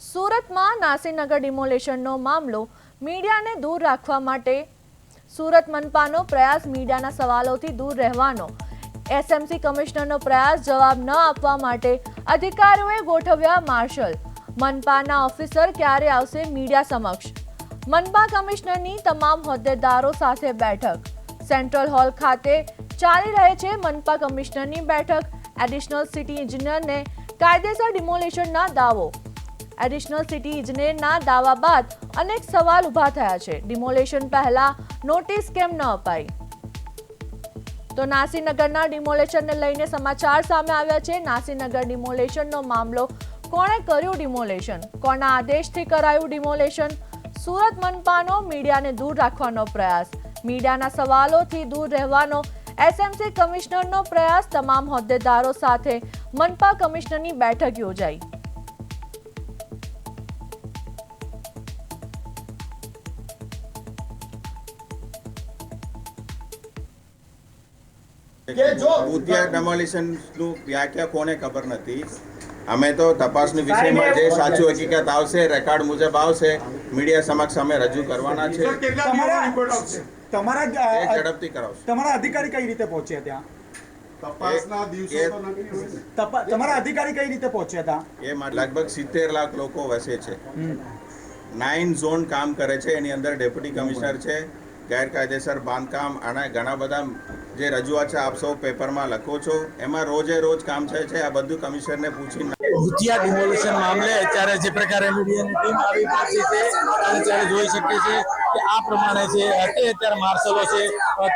સુરતમાં નાસીનગર ડિમોલેશનનો મામલો મીડિયાને દૂર રાખવા માટે સુરત મનપાનો પ્રયાસ મીડિયાના સવાલોથી દૂર રહેવાનો એસએમસી કમિશનરનો પ્રયાસ જવાબ ન આપવા માટે અધિકારીઓએ ગોઠવ્યા માર્શલ મનપાના ઓફિસર ક્યારે આવશે મીડિયા સમક્ષ મનપા કમિશનરની તમામ હોદ્દેદારો સાથે બેઠક સેન્ટ્રલ હોલ ખાતે ચાલી રહે છે મનપા કમિશનરની બેઠક એડિશનલ સિટી એન્જિનિયરને કાયદેસર ડિમોલેશનના દાવો એડિશનલ સિટી ઇજનેરના દાવા બાદ અનેક સવાલ ઊભા થયા છે ડિમોલેશન પહેલા નોટિસ કેમ ન અપાઈ તો નાસીનગરના ડિમોલેશનને લઈને સમાચાર સામે આવ્યા છે નાસીનગર ડિમોલેશનનો મામલો કોણે કર્યું ડિમોલેશન કોના આદેશથી કરાયું ડિમોલેશન સુરત મનપાનો મીડિયાને દૂર રાખવાનો પ્રયાસ મીડિયાના સવાલોથી દૂર રહેવાનો એસએમસી કમિશનરનો પ્રયાસ તમામ હોદ્દેદારો સાથે મનપા કમિશનરની બેઠક યોજાઈ ભૂતિયા ડેમોલિશનનું વ્યાખ્યા કોને ખબર નથી અમે તો તપાસની વિષયમાં જે સાચું હકીકત આવશે રેકોર્ડ મુજબ આવશે મીડિયા સમક્ષ અમે રજૂ કરવાના છે ઝડપથી કરાવશે તમારા અધિકારી કઈ રીતે પહોંચ્યા ત્યાં તપાસના દિવસો તમારા અધિકારી કઈ રીતે પહોંચ્યા હતા એ લગભગ 70 લાખ લોકો વસે છે 9 ઝોન કામ કરે છે એની અંદર ડેપ્યુટી કમિશનર છે ગેરકાયદેસર બાંધકામ અને ઘણા બધા જે રજૂઆત છે આપ સૌ પેપરમાં લખો છો એમાં રોજે રોજ કામ થાય છે આ બધું કમિશનરને પૂછીને ભૂતિયા ડિમોલિશન મામલે અત્યારે જે પ્રકારે મીડિયાની ટીમ આવી પહોંચી છે અને ત્યારે જોઈ શકીએ છીએ કે આ પ્રમાણે છે તે અત્યારે માર્શલો છે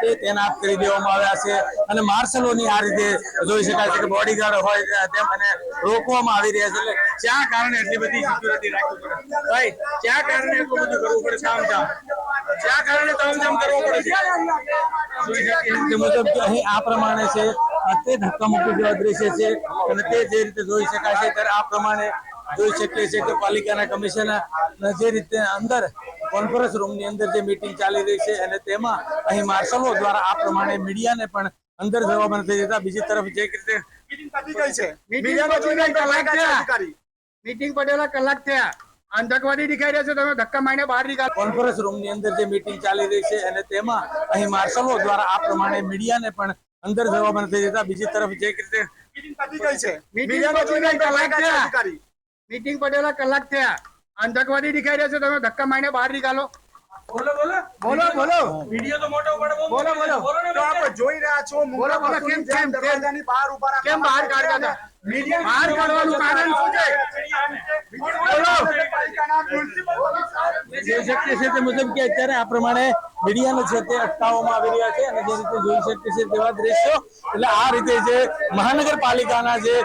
તે તૈનાત કરી દેવામાં આવ્યા છે અને માર્શલોની આ રીતે જોઈ શકાય છે કે બોડીગાર્ડ હોય તેમ અને રોકવામાં આવી રહ્યા છે એટલે ક્યાં કારણે એટલી બધી સિક્યુરિટી રાખવી પડે ભાઈ ક્યાં કારણે એટલું બધું કરવું પડે કામ જ્યાં કારણે તામઝામ કરવો પડે છે જોઈ શકીએ તે મુજબ કે અહીં આ પ્રમાણે છે તે ધક્કામુક્કી જેવા દ્રશ્ય છે અને તે જે રીતે જોઈ શકાય છે ત્યારે આ પ્રમાણે જોઈ શકીએ છીએ કે પાલિકાના કમિશનર જે રીતે અંદર કોન્ફરન્સ રૂમની અંદર જે મીટિંગ ચાલી રહી છે અને તેમાં અહીં માર્શલો દ્વારા આ પ્રમાણે મીડિયાને પણ અંદર જવા નથી દેતા બીજી તરફ જે રીતે મીટિંગ પડેલા કલાક થયા આતંકવાદી દેખાઈ રહ્યા છે તમે ધક્કા મારીને બહાર નીકળો કોન્ફરન્સ રૂમની અંદર જે મીટિંગ ચાલી રહી છે અને તેમાં અહીં માર્શલો દ્વારા આ પ્રમાણે મીડિયાને પણ અંદર જવા નથી દેતા બીજી તરફ જે રીતે મીટિંગ પડેલા કલાક થયા આતંકવાદી દેખાઈ રહ્યા છે તમે ધક્કા મારીને બહાર નીકળો બોલો બોલો બોલો બોલો વિડિયો તો મોટો પડે બોલો બોલો તો આપ જોઈ રહ્યા છો બોલો બોલો કેમ દરવાજાની બહાર ઉભા કેમ બહાર કાઢતા હતા બહાર કાઢવાનું કારણ શું છે જોઈ શકીએ છીએ તે મુજબ કે અત્યારે આ પ્રમાણે મીડિયાને છે તે અટકાવવામાં આવી રહ્યા છે અને જે રીતે જોઈ શકીએ છીએ તેવા દ્રશ્યો એટલે આ રીતે જે મહાનગરપાલિકાના જે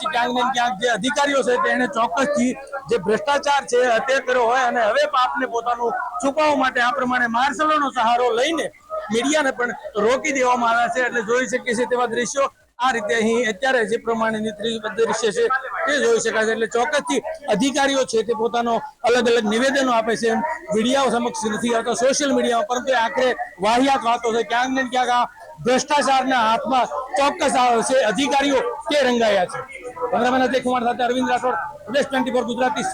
ક્યાંક ને ક્યાંક જે અધિકારીઓ છે તેને ચોક્કસથી જે ભ્રષ્ટાચાર છે તે કર્યો હોય અને હવે પાપને પોતાનું છુપાવવા માટે આ પ્રમાણે માર્શલોનો સહારો લઈને મીડિયાને પણ રોકી દેવામાં આવ્યા છે એટલે જોઈ શકીએ છીએ તેવા દ્રશ્યો આ રીતે અહીં અત્યારે જે પ્રમાણેની દ્રશ્ય છે તે જોઈ શકાય છે એટલે ચોક્કસથી અધિકારીઓ છે તે પોતાનો અલગ અલગ નિવેદનો આપે છે મીડિયાઓ સમક્ષ નથી આવતા સોશિયલ મીડિયામાં પરંતુ આખરે વાહિયાત વાતો છે ક્યાંક ને ક્યાંક આ ભ્રષ્ટાચારના હાથમાં ચોક્કસ છે અધિકારીઓ તે રંગાયા છે કેમેરામેન અજય કુમાર સાથે અરવિંદ રાઠોડ પ્રેસ 24 ગુજરાતી।